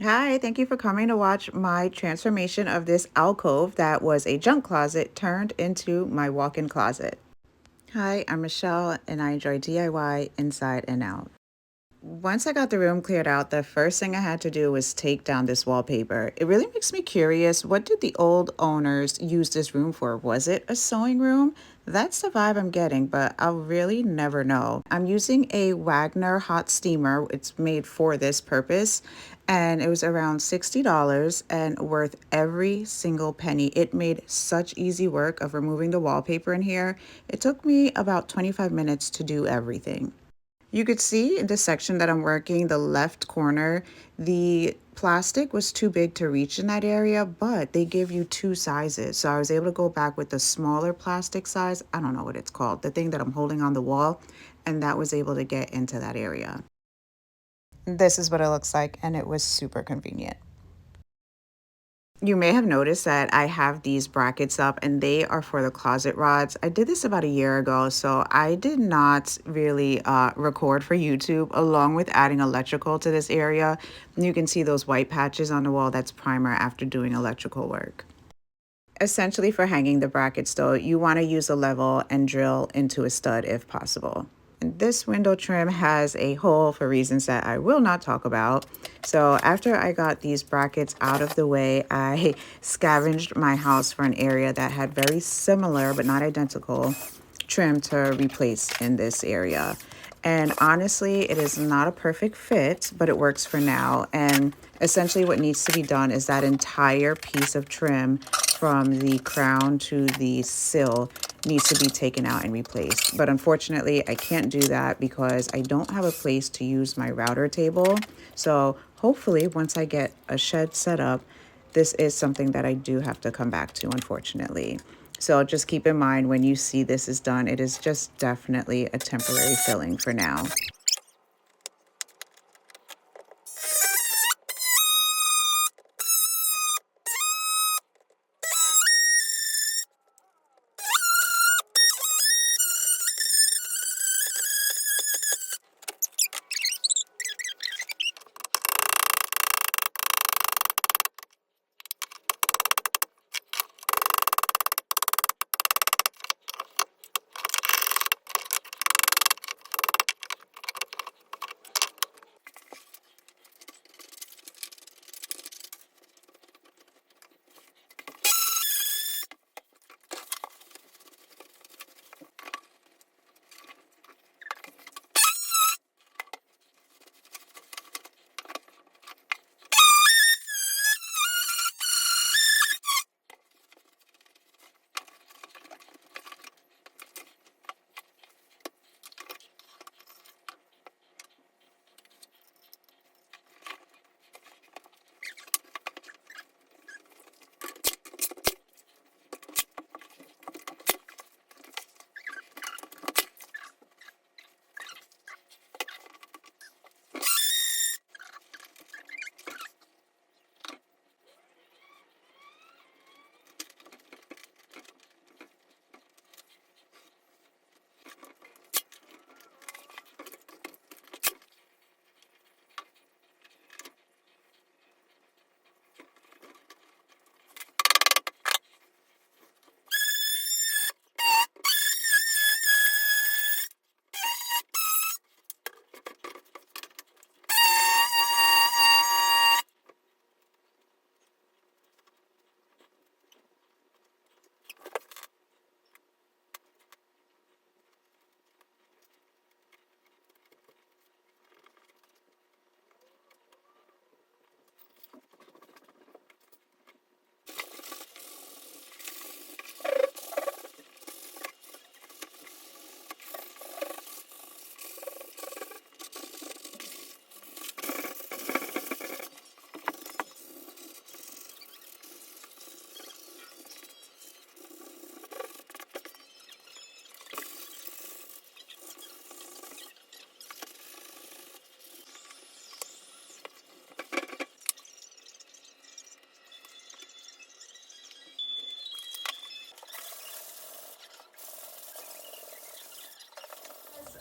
Hi, thank you for coming to watch my transformation of this alcove that was a junk closet turned into my walk-in closet. Hi, I'm Michelle and I enjoy DIY inside and out. Once I got the room cleared out, the first thing I had to do was take down this wallpaper. It really makes me curious, what did the old owners use this room for? Was it a sewing room? That's the vibe I'm getting, but I'll really never know. I'm using a Wagner hot steamer. It's made for this purpose, and it was around $60 and worth every single penny. It made such easy work of removing the wallpaper in here. It took me about 25 minutes to do everything. You could see in the section that I'm working, the left corner, the plastic was too big to reach in that area, but they give you two sizes. So I was able to go back with the smaller plastic size. I don't know what it's called, the thing that I'm holding on the wall, and that was able to get into that area. This is what it looks like, and it was super convenient. You may have noticed that I have these brackets up and they are for the closet rods. I did this about a year ago, so I did not really record for YouTube along with adding electrical to this area. You can see those white patches on the wall. That's primer after doing electrical work. Essentially for hanging the brackets though, you want to use a level and drill into a stud if possible. This window trim has a hole for reasons that I will not talk about. So after I got these brackets out of the way, I scavenged my house for an area that had very similar but not identical trim to replace in this area. And honestly, it is not a perfect fit, but it works for now. And essentially what needs to be done is that entire piece of trim from the crown to the sill needs to be taken out and replaced. But unfortunately, I can't do that because I don't have a place to use my router table. So hopefully once I get a shed set up, this is something that I do have to come back to, unfortunately. So just keep in mind when you see this is done, it is just definitely a temporary filling for now.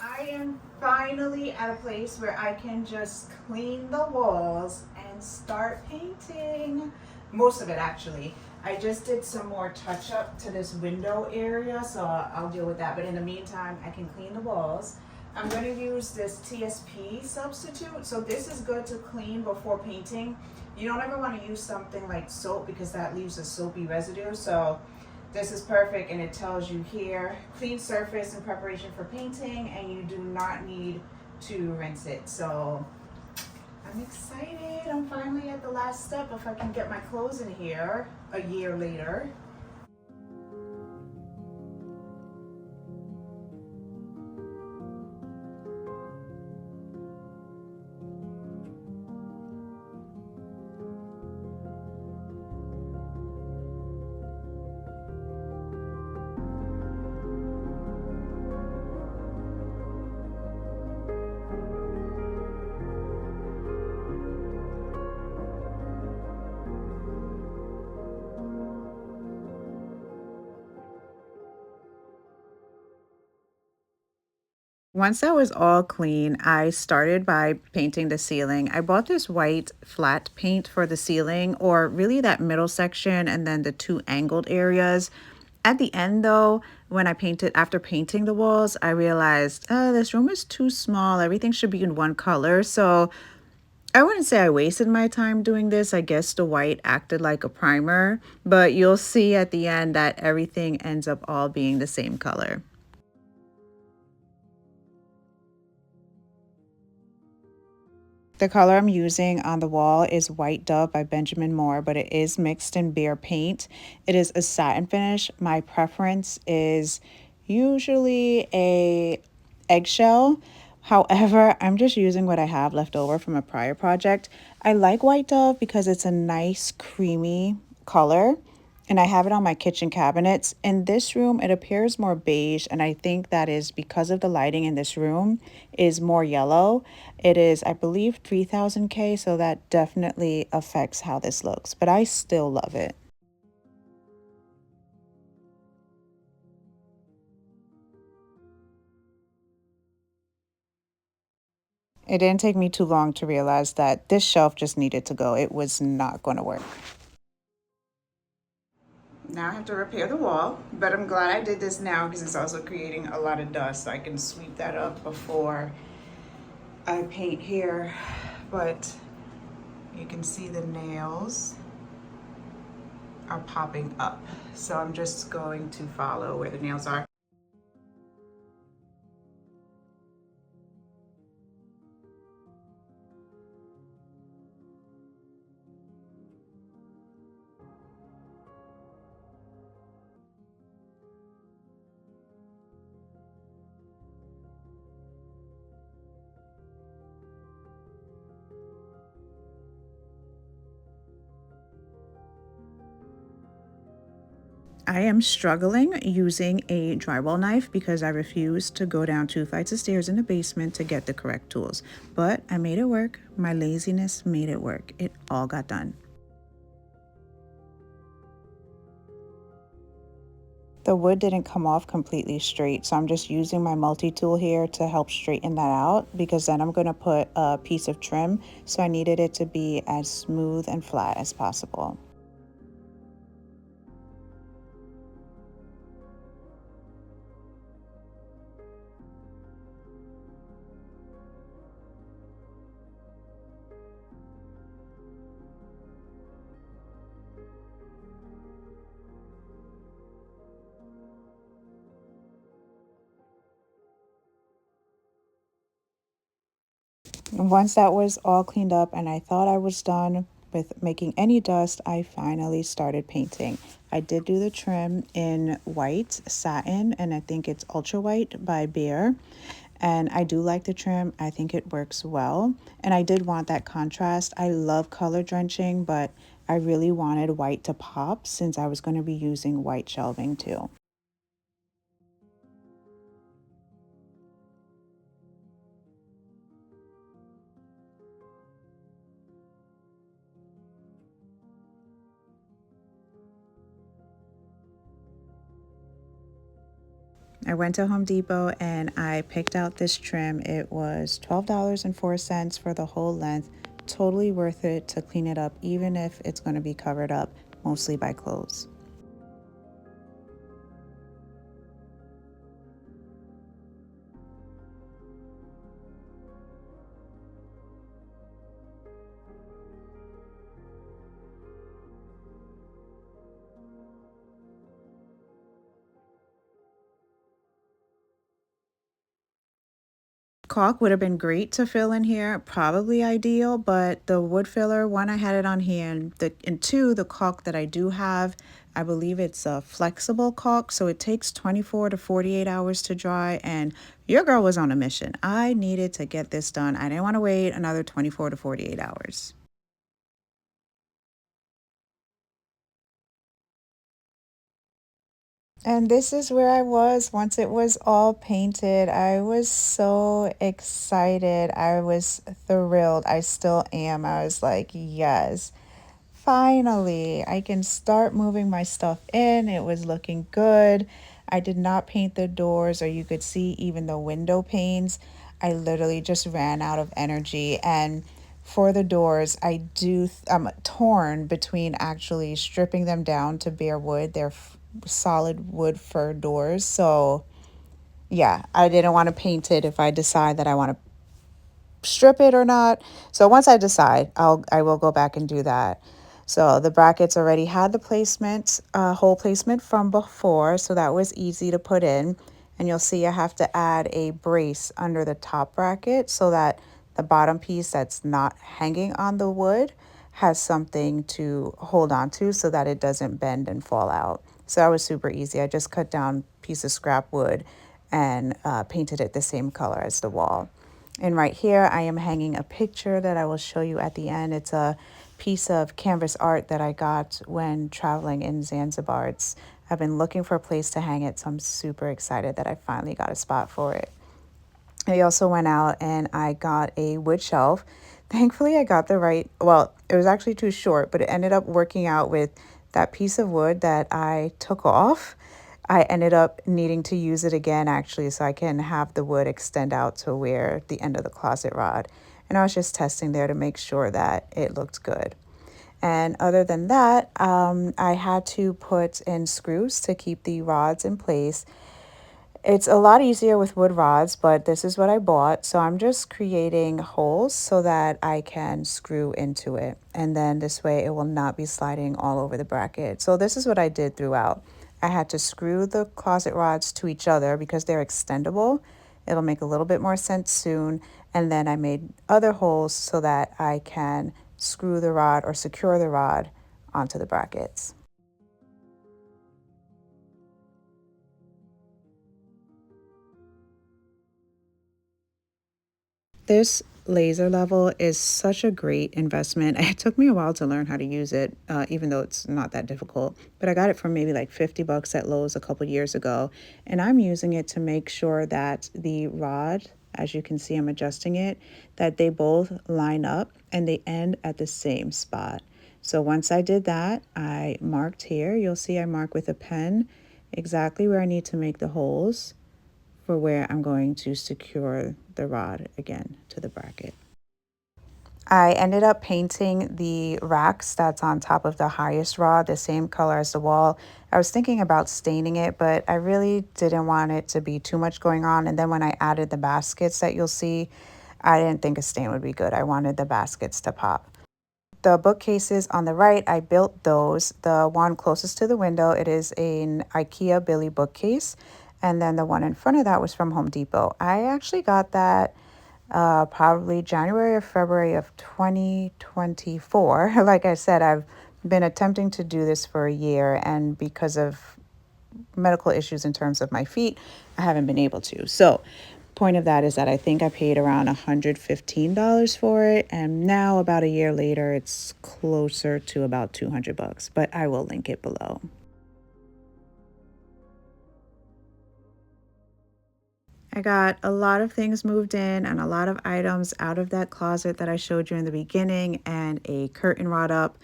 I am finally at a place where I can just clean the walls and start painting. Most of it actually. I just did some more touch up to this window area, so I'll deal with that. But in the meantime, I can clean the walls. I'm going to use this TSP substitute. So this is good to clean before painting. You don't ever want to use something like soap because that leaves a soapy residue. So this is perfect, and it tells you here, clean surface in preparation for painting, and you do not need to rinse it. So I'm excited. I'm finally at the last step if I can get my clothes in here a year later. Once that was all clean, I started by painting the ceiling. I bought this white flat paint for the ceiling, or really that middle section and then the two angled areas. At the end though, when I painted, after painting the walls, I realized, oh, this room is too small. Everything should be in one color. So I wouldn't say I wasted my time doing this. I guess the white acted like a primer, but you'll see at the end that everything ends up all being the same color. The color I'm using on the wall is White Dove by Benjamin Moore, but it is mixed in bear paint. It is a satin finish. My preference is usually a eggshell. However, I'm just using what I have left over from a prior project. I like White Dove because it's a nice creamy color, and I have it on my kitchen cabinets. In this room, it appears more beige, and I think that is because of the lighting in this room is more yellow. It is, I believe, 3000 K, so that definitely affects how this looks, but I still love it. It didn't take me too long to realize that this shelf just needed to go. It was not going to work. Now I have to repair the wall, but I'm glad I did this now because it's also creating a lot of dust. So I can sweep that up before I paint here. But you can see the nails are popping up. So I'm just going to follow where the nails are. I am struggling using a drywall knife because I refuse to go down 2 flights of stairs in the basement to get the correct tools. But I made it work. My laziness made it work. It all got done. The wood didn't come off completely straight, so I'm just using my multi-tool here to help straighten that out because then I'm going to put a piece of trim, so I needed it to be as smooth and flat as possible. Once that was all cleaned up and I thought I was done with making any dust, I finally started painting. I did do the trim in white satin, and I think it's Ultra White by Bear. And I do like the trim. I think it works well. And I did want that contrast. I love color drenching, but I really wanted white to pop since I was going to be using white shelving too. I went to Home Depot and I picked out this trim. It was $12.04 for the whole length. totally worth it to clean it up, even if it's going to be covered up mostly by clothes. Caulk would have been great to fill in here, probably ideal, but the wood filler, one, I had it on here, and two, the caulk that I do have, I believe it's a flexible caulk, so it takes 24 to 48 hours to dry, and your girl was on a mission. I needed to get this done. I didn't want to wait another 24 to 48 hours. And this is where I was once it was all painted. I was so excited. I was thrilled. I still am. I was like, yes, finally, I can start moving my stuff in. It was looking good. I did not paint the doors, or you could see even the window panes. I literally just ran out of energy. And for the doors, I'm torn between actually stripping them down to bare wood. They're solid wood fir doors. So, yeah, I didn't want to paint it if I decide that I want to strip it or not. So once I decide, I will go back and do that. So the brackets already had the placement, hole placement from before, so that was easy to put in. And you'll see I have to add a brace under the top bracket so that the bottom piece that's not hanging on the wood has something to hold on to so that it doesn't bend and fall out. So that was super easy. I just cut down a piece of scrap wood and painted it the same color as the wall. And right here, I am hanging a picture that I will show you at the end. It's a piece of canvas art that I got when traveling in Zanzibar. I've been looking for a place to hang it, so I'm super excited that I finally got a spot for it. I also went out and I got a wood shelf. Thankfully, I got the right, well, it was actually too short, but it ended up working out with that piece of wood that I took off. I ended up needing to use it again actually so I can have the wood extend out to where the end of the closet rod. And I was just testing there to make sure that it looked good. And other than that, I had to put in screws to keep the rods in place. It's a lot easier with wood rods, but this is what I bought. So I'm just creating holes so that I can screw into it. And then this way it will not be sliding all over the bracket. So this is what I did throughout. I had to screw the closet rods to each other because they're extendable. It'll make a little bit more sense soon. And then I made other holes so that I can screw the rod or secure the rod onto the brackets. This laser level is such a great investment. It took me a while to learn how to use it, even though it's not that difficult. But I got it for maybe like 50 bucks at Lowe's a couple years ago. And I'm using it to make sure that the rod, as you can see, I'm adjusting it, that they both line up and they end at the same spot. So once I did that, I marked here. You'll see I mark with a pen exactly where I need to make the holes for where I'm going to secure the rod again to the bracket. I ended up painting the racks that's on top of the highest rod the same color as the wall. I was thinking about staining it, but I really didn't want it to be too much going on. And then when I added the baskets that you'll see, I didn't think a stain would be good. I wanted the baskets to pop. The bookcases on the right, I built those. The one closest to the window, it is an IKEA Billy bookcase. And then the one in front of that was from Home Depot. I actually got that probably January or February of 2024. Like I said, I've been attempting to do this for a year, and because of medical issues in terms of my feet, I haven't been able to. So, point of that is that I think I paid around $115 for it, and now about a year later, it's closer to about 200 bucks, but I will link it below. I got a lot of things moved in and a lot of items out of that closet that I showed you in the beginning, and a curtain rod up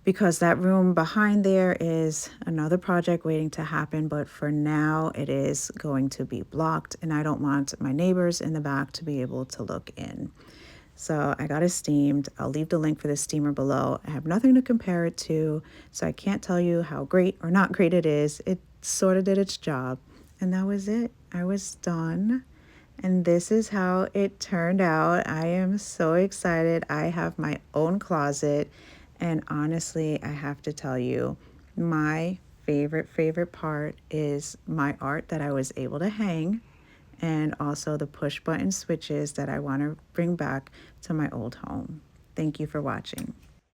because that room behind there is another project waiting to happen, but for now it is going to be blocked and I don't want my neighbors in the back to be able to look in. So I got it steamed. I'll leave the link for the steamer below. I have nothing to compare it to, so I can't tell you how great or not great it is. It sort of did its job. And that was it. I was done. And this is how it turned out. I am so excited. I have my own closet. And honestly, I have to tell you, my favorite part is my art that I was able to hang, and also the push button switches that I want to bring back to my old home. Thank you for watching.